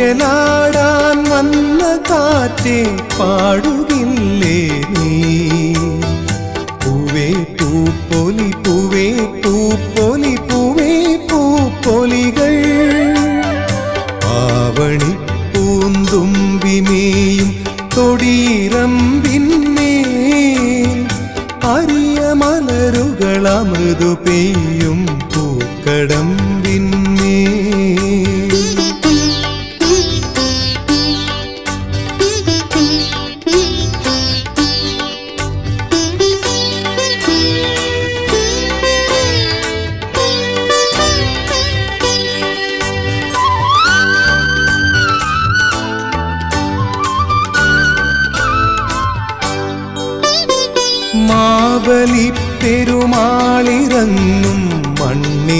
ഊയലാടാൻ വന്ന കാറ്റേ പാടുകില്ലേ നീ? പൂവേ പൂപ്പൊലി പൂവേ പൂപ്പൊലി പൂവേ പൂപ്പൊലികൾ ആവണി പൂന്തുമ്പിമേയും തൊടിയിറമ്പിന്മേൽ അരിയ മലരുകളമൃദു പെയ്യും പൂക്കടമ്പിന്മേൽ മാവലി പെരുമാളിറങ്ങും മണ്ണിനുത്സവമായി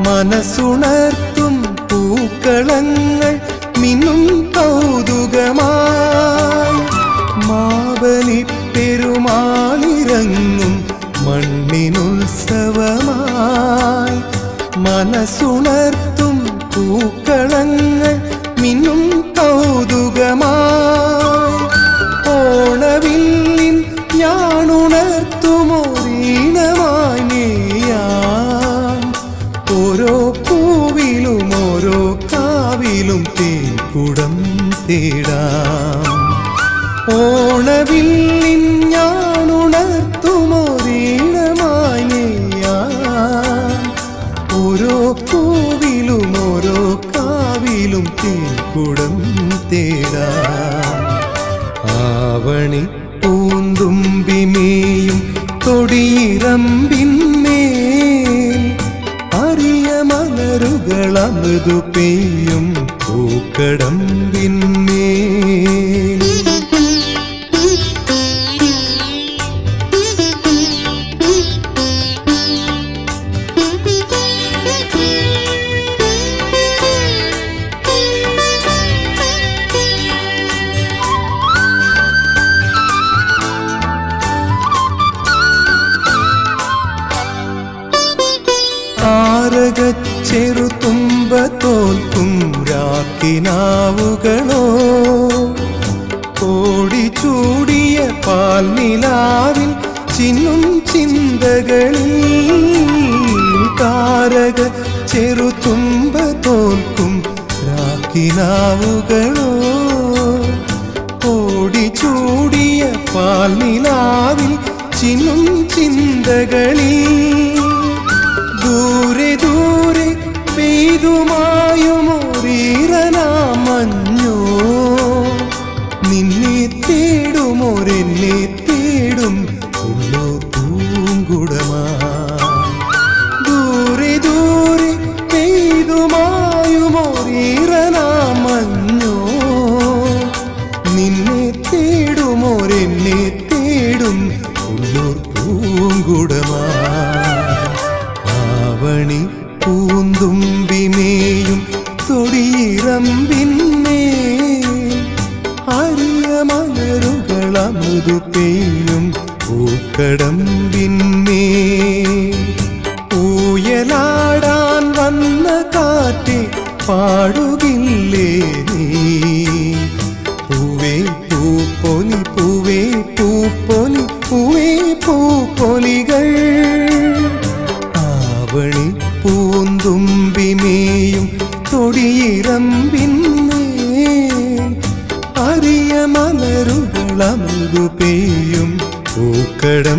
മനസ്സുണർത്തും പൂക്കളങ്ങൾ മിന്നും കൗതുകമായി. മാവലി പെരുമാളിറങ്ങും മണ്ണിനുത്സവമായി മനസ്സുണർത്തും പൂക്കളങ്ങൾ മിന്നും കൗതുകമായി. ഓണവില്ലിൻ ഞാനുണർത്തുമോരീണമായി നീയാം ഓരോ പൂവിലും ഓരോ കാവിലും തേക്കുടം തേടാം. ഓണവില്ലിൻ ഞാനുണർത്തുമോരീണമായി നീയാം ഓരോ പൂവിലും ഓരോ കാവിലും തേക്കുടം തേടാം. ആവണി പൂന്തുമ്പിമേയും തൊടിയിറമ്പിന്മേൽ അരിയ മലരുകളമൃദു പെയ്യും പൂക്കടമ്പിന്മേൽ ചെറുതുമ്പ തോൽക്കും രാക്കിനാവുകളോ കോടിച്ചൂടിയ പാൽനിലാവിൽ ചിന്നും ചിന്തകളിൽ. താരക ചെറുതുമ്പ തോൽക്കും രാക്കിനാവുകളോ കോടിച്ചൂടിയ പാൽനിലാവിൽ ചിന്നും ചിന്തകളിൽ. ദൂരെ ദൂരെ പെയ്തുമായുമൊരീറനാമഞ്ഞോ നിന്നെ തേടുമോരെന്നെ തേടും ഉള്ളോ പൂങ്കുടമാ. ദൂരെ ദൂരെ പെയ്തുമായുമൊരീറനാമഞ്ഞോ നിന്നെ തേടുമോരെന്നെ തേടും ഉള്ളോ പൂങ്കുടമാ. ആവണി പൂന്തുമ്പിമേയും തൊടിയിറമ്പിന്മേൽ അരിയ മലരുകളമൃദു പെയ്യും പൂക്കടമ്പിന്മേൽ ഊയലാടാൻ വന്ന കാറ്റേ പാടുകില്ലേ നീ? പൂവേ പൂപ്പൊലി പൂവേ പൂപ്പൊലി പൂവേ പൂപ്പൊലികൾ ആവണി പൂന്തുമ്പിമേയും തൊടിയിറമ്പിന്മേൽ അരിയ മലരുകളമൃദു പെയ്യും പൂക്കടമ്പിന്മേൽ.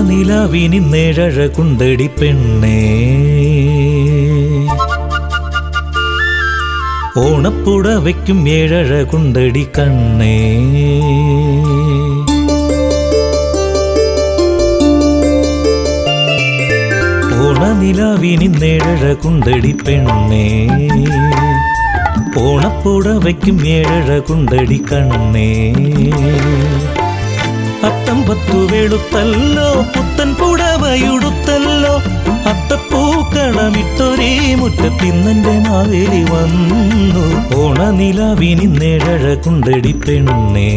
നിലാവിനിന്നേഴഴകുണ്ടടി പെണ്ണേ, ഓണപ്പുടവയ്ക്കും ഏഴഴകുണ്ടടി കണ്ണേ. ഓണനിലാവിനിന്നേഴഴകുണ്ടടി പെണ്ണേ, ഓണപ്പുടവയ്ക്കും ഏഴഴകുണ്ടടി കണ്ണേ. അത്തം പത്തു വെളുത്തല്ലോ, പുത്തൻ പുടവയുടുത്തല്ലോ, അത്തപ്പൂക്കളമിട്ടൊരേ മുറ്റത്തിന്നെന്റെ മാവേലി വന്നു. ഓണനിലാവിനിന്നേഴഴകുണ്ടടി പെണ്ണേ,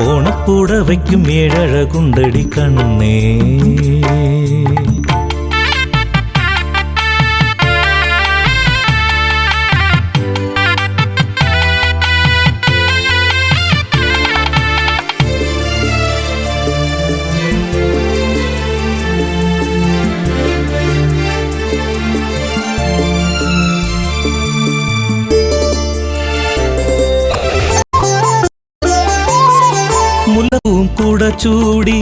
ഓണപ്പുടവയ്ക്കും ഏഴഴകുണ്ടടി കണ്ണേ. മുല്ലവും കുട ചൂടി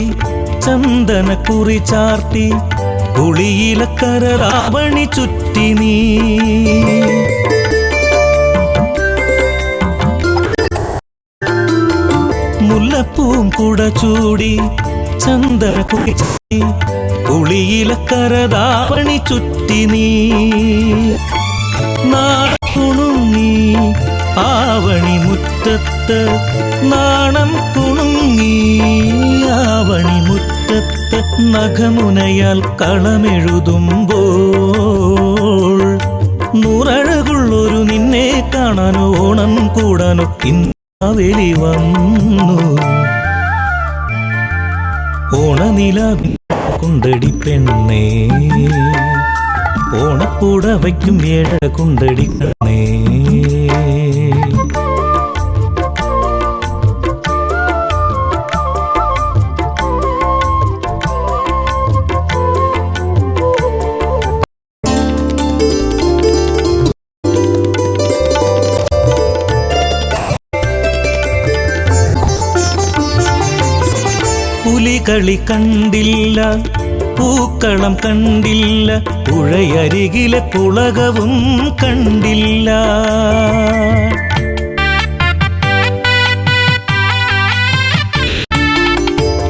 ചന്ദനക്കുറി ചാർത്തി കുളിയിലക്കര രാവണി ചുറ്റി നീ. മുല്ലപ്പൂവും കുട ചൂടി ചന്ദനക്കുറി ചാർത്തി കുളിയിലക്കര രാവണി ചുറ്റി നീ. നാണക്കുണുങ്ങി ആവണി മുറ്റത്ത്, നാണം കുണുങ്ങി ആവണി മുറ്റത്ത്, നഖമുനയാൽ കളമെഴുതുമ്പോൾ നൂറഴകുള്ളൊരു നിന്നെ കാണാനോ ഓണം കൂടാനോ ഇന്നാവേലി വന്നു. ഓണനിലാവിണ്ടടി പെണ്ണേ, ഓണപ്പുടവയ്ക്കും ഏഴകുണ്ടടി കണ്ണേ. പുലികളി കണ്ടില്ല, പൂക്കളം കണ്ടില്ല, പുഴയരികിലെ പുളകവും കണ്ടില്ല.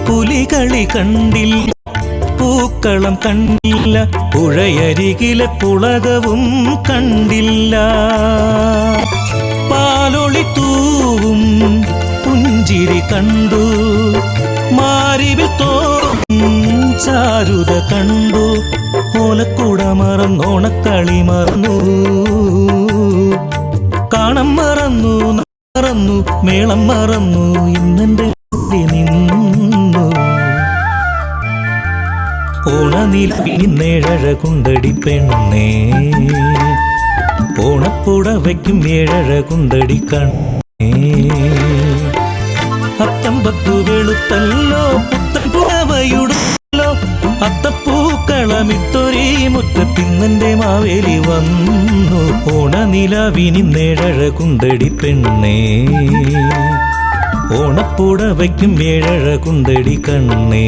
പുലികളി കണ്ടില്ല, പൂക്കളം കണ്ടില്ല, പുഴയരികിലെ പുളകവും കണ്ടില്ല. പാലൊളി തൂവും പുഞ്ചിരി കണ്ടു, മാരിവിൽ തോറും ചാരുത കണ്ടു. ഓലക്കൂട മറന്നോണക്കളി മറന്നു, കാണം മറന്നു, മറന്നു, മേളം മറന്നു, ഇന്നെന്റെ നിന്നു. ഓണനിലാവിനിന്നേഴകുണ്ടടി പെണ്ണേ, ഓണപ്പുടവയ്ക്കും ഏഴകുണ്ടടി കണ്ണേ. അത്തമ്പത്തു വെളുത്തല്ലോ പുത്തൻ പുടവയുടല്ലോ, അത്തപ്പൂക്കളമിട്ടൊരേ മുറ്റത്തിന്നെന്റെ മാവേലി വന്നു. ഓണനിലാവിനിന്നേഴകുണ്ടടി പെണ്ണേ, ഓണപ്പുടവയ്ക്കും ഏഴകുണ്ടടി കണ്ണേ.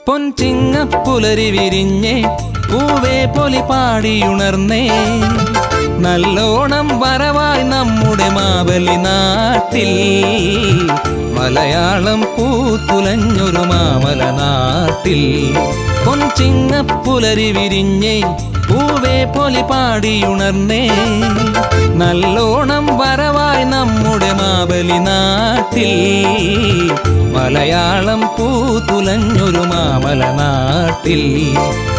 പൊൻചിങ്ങപ്പുലരി വിരിഞ്ഞേ പൂവേ പൊലി പാടിയുണർന്നേ, നല്ലോണം വരവായി നമ്മുടെ മാവലി നാട്ടിൽ. മലയാളം പൂത്തുലഞ്ഞൊരു മാമല നാട്ടിൽ. പൊൻചിങ്ങപ്പുലരി വിരിഞ്ഞേ പൂവേ പൊലി പാടിയുണർന്നേ, നല്ലോണം വരവായി നമ്മുടെ മാവലി നാട്ടിൽ. മലയാളം പൂത്തുലഞ്ഞൊരു മാമല നാട്ടിൽ.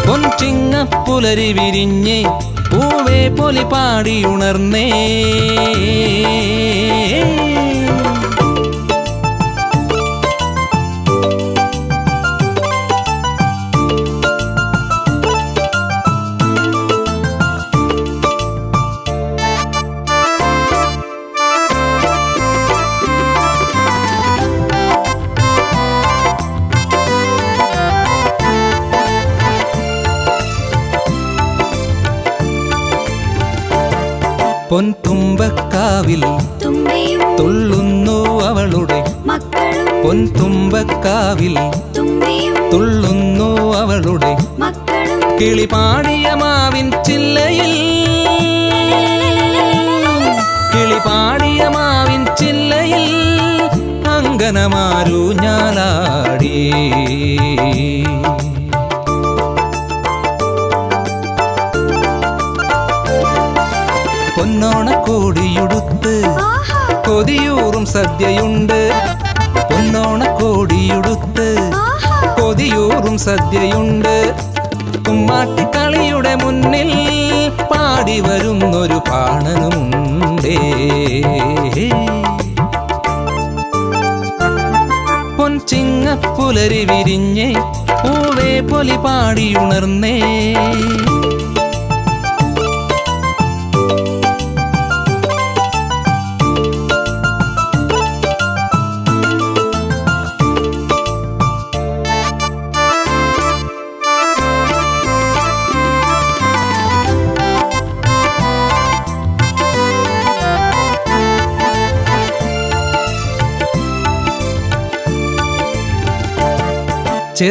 പൊൻചിങ്ങപ്പുലരി വിരിഞ്ഞേ പൂവേ പൊലി പാടിയുണർന്നേ. പൊൻതുമ്പക്കാവിൽ തുമ്പയും തുള്ളുന്നു അവളുടെ മക്കളും പൊൻതുമ്പക്കാവിൽ തുമ്പയും തുള്ളുന്നു അവളുടെ മക്കളും കിളിപാടിയ മാവിൻ ചില്ലയിൽ കിളിപാടിയ മാവിൻ ചില്ലയിൽ അങ്കനമാരു ഞാലാടി പൊന്നോണക്കോടിയുടുത്ത് കൊതിയൂറും സദ്യയുണ്ട് പൊന്നോണക്കോടിയുടുത്ത് കൊതിയൂറും സദ്യയുണ്ട് കുമ്മാട്ടിക്കളിയുടെ മുന്നിൽ പാടി വരുന്നൊരു പാണനുമുണ്ടേ പൊൻചിങ്ങപ്പുലരി വിരിഞ്ഞേ പൂവേ പൊലി പാടിയുണർന്നേ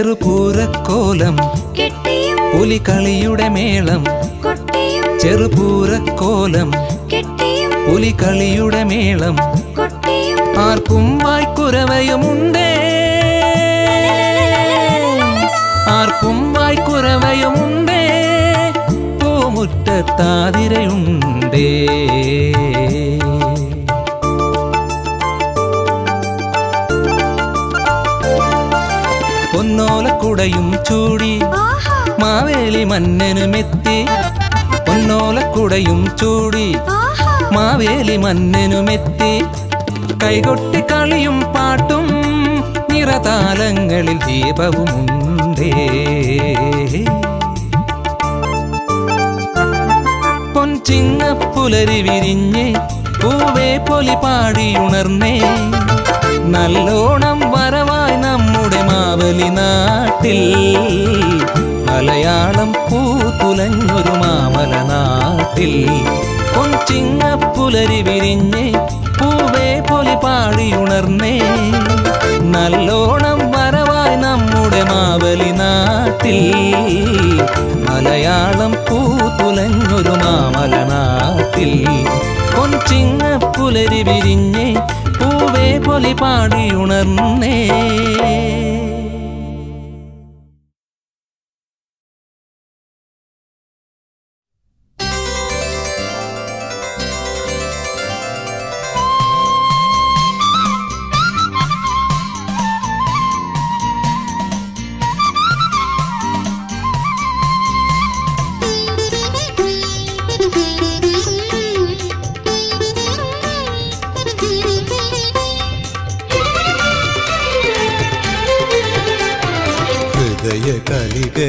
ചെറുപൂരക്കോലം കെട്ടിയും പുലികളിയുടെ മേളം കൊട്ടിയും ചെറുപൂരക്കോലം കെട്ടിയും പുലികളിയുടെ മേളം കൊട്ടിയും ആർക്കും വായ്ക്കുറവയുമുണ്ടേ ആർക്കും വായ്ക്കുറവയുമുണ്ടേ പൂമുറ്റത്താതിരയുണ്ടേ പൊന്നോലക്കുടയും ചൂടി മാവേലി മന്നനുമെത്തി പൊന്നോലക്കുടയും ചൂടി മാവേലി മന്നനുമെത്തി കൈകൊട്ടി കളിയും പാട്ടും നിറതാലങ്ങളിൽ ദീപവുമുണ്ടേ പൊൻചിങ്ങപ്പുലരി വിരിഞ്ഞേ പൂവേ പൊലി പാടിയുണർന്നേ നല്ലോണം വരവായി നമ്മുടെ മാവലി നാട്ടിൽ മലയാളം പൂത്തുലഞ്ഞൊരു മാമല നാട്ടിൽ പൊൻചിങ്ങപ്പുലരി വിരിഞ്ഞേ പൂവേ പൊലി പാടിയുണർന്നേ നല്ലോണം വരവായി നമ്മുടെ മാവലി നാട്ടിൽ മലയാളം പൂത്തുലഞ്ഞൊരു മാമല നാട്ടിൽ പൊൻചിങ്ങപ്പുലരി വിരിഞ്ഞേ പൂവേ പൊലി പാടിയുണർന്നേ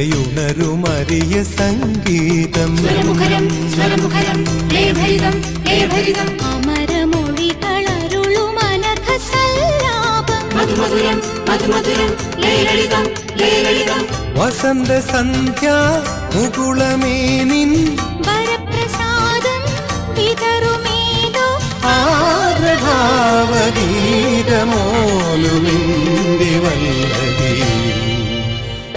കലികയുണരുമറിയ സംഗീതം വസന്ത സന്ധ്യ മുകുളമേനിൻ വരപ്രസാദം വിതറുമേതോ ആഗ്രഭാവഗീതമോലുമിന്റെ വല്ലകീ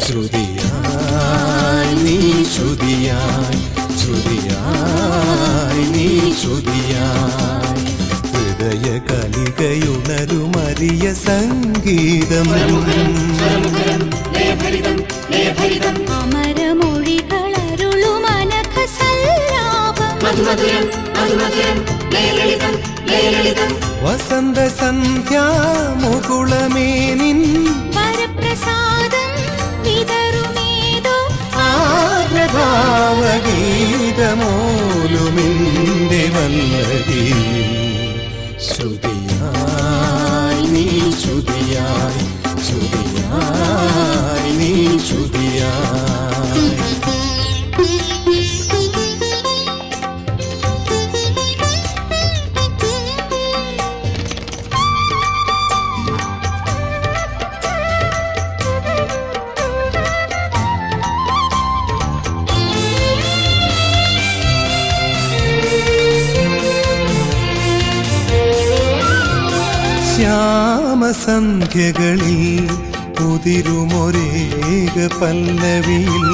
ശ്രുതിയായി നീ ശ്രുതിയായി ശ്രുതിയായി നീ ശ്രുതിയായി ഹൃദയ കലികയുണരുമറിയ സംഗീതം വസന്ത സന്ധ്യ മുകുളമേനിൻ വരപ്രസാദം ആഗ്രഭാവഗീതമോലുമിന്റെ വല്ലകീ ശ്രുതിയായി നീ ശ്രുതിയായി ശ്രുതിയായി നീ ശ്രുതിയായി ശ്യാമസന്ധ്യകളിൽ ഉതിരുമൊരേക പല്ലവിയിൽ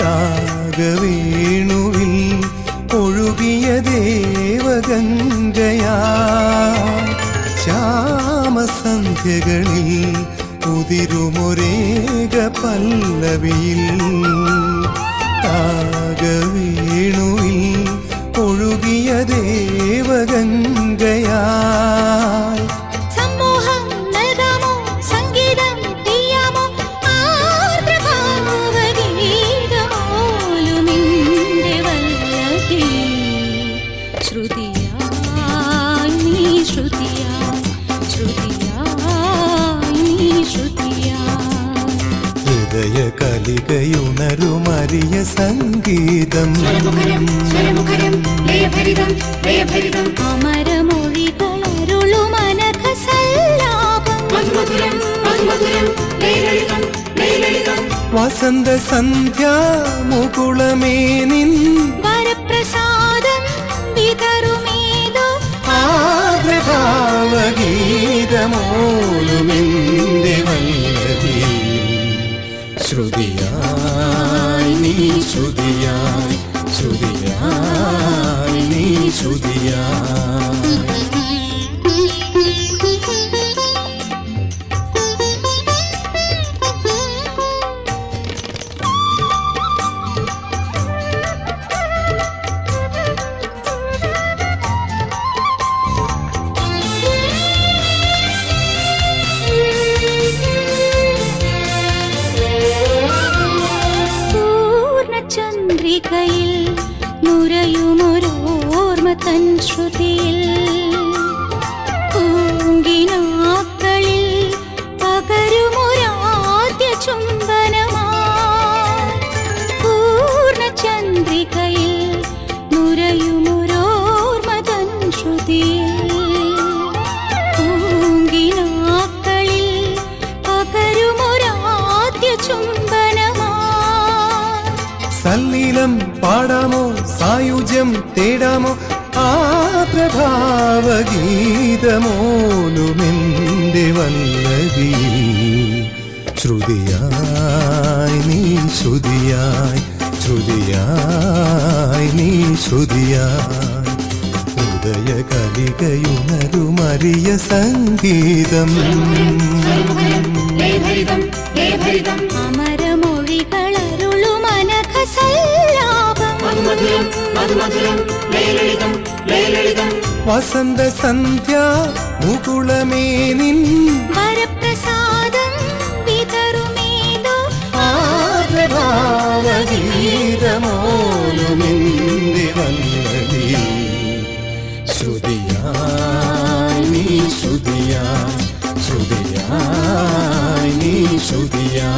രാഗവേണുവിൽ ഒഴുകിയ ദേവഗംഗയാ ശ്യാമസന്ധ്യകളിൽ ഉതിരുമൊരേക പല്ലവിയിൽ രാഗവേണുവിൽ ഒഴുകിയ ദേവഗംഗയാ സമ്മോഹം നൽകാമോ സംഗീതം ചെയ്യാമോ ആർദ്രഭാവഗീതമോലുമിന്റെ വല്ലതി ശ്രുതിയായി നീ ശ്രുതിയായി ശ്രുതിയായി നീ ശ്രുതിയായി ഹൃദയ കലികയുണരുമറിയ സംഗീതം അമരമൊഴികളരുളുമനഘസല്ലാപം വസന്ത സന്ധ്യാ മുകുളമേനിൻ വരപ്രസാദം വിതറുമേതോ ആദ്രഭാവഗീതമോലുമെന്റെ വല്ലതി ശ്രുതിയായി നീ ശ്രുതിയായി ശ്രുതിയായി നീ ശ്രുതിയായി പൂർണ്ണചന്ദ്രികയിൽ നുരയുമൊരോർമ്മ തൻ ശ്രുതിയിൽ പൂങ്കിനാക്കളിൽ പകരുമൊരാദ്യ ചുംബനമായി പൂർണ്ണചന്ദ്രികയിൽ നുരയുമൊരോർമ്മ തൻ ശ്രുതിയിൽ പൂങ്കിനാക്കളിൽ പകരുമൊരാദ്യ ചുംബനമായി സല്ലീലം പാടാമോ സായുജ്യം തേടാമോ ആപ്രഭാവഗീതമോലുമെന്റെ വല്ലതി ശ്രുതിയായി നീ ശ്രുതിയായി ശ്രുതിയായി നീ ശ്രുതിയായി ഹൃദയ കലികയുണരുമറിയ സംഗീതം അമരമൊഴികളരുളുമനഘസല്ലാപം വസന്ത സന്ധ്യാ മുകുളമേനിൻ വരപ്രസാദം വിതറുമേതോ ആദ്രഭാവഗീതമോലുമെന്റെ വല്ലതി ശ്രുതിയായി നീ ശ്രുതിയായി ശ്രുതിയായി നീ ശ്രുതിയായി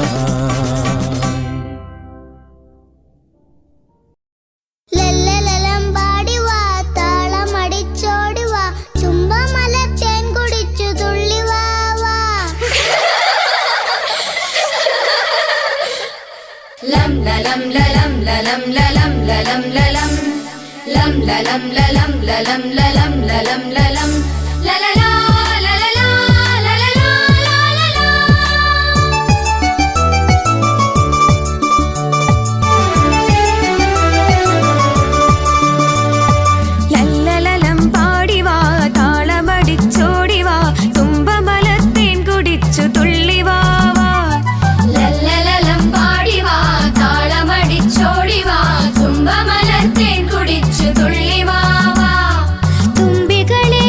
ലല്ലലലം പാടിവാ താളമടിച്ചോടിവാ ചുംബമലത്തേൻ കുടിച്ചു തുള്ളിവാ വാ ലം ലലം ലലം ലലം ലലം ലലം ലലം ലം ലലം ലലം ലലം ലലം ലലം ലലം ലലലാ ലലലാ ലലലാ ലലലാ ലല്ലലലം പാടിവാ താളമടിച്ചോടിവാ തുമ്പമലത്തേൻ കുടിച്ചു തുള്ളിവാ വാ ലല്ലലലം പാടിവാ താളമടിച്ചോടിവാ തുമ്പമലത്തേൻ കുടിച്ചു തുള്ളിവാ വാ തുമ്പികളെ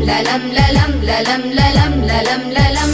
ലലം ലലം ലലം ലലം ലലം ലലം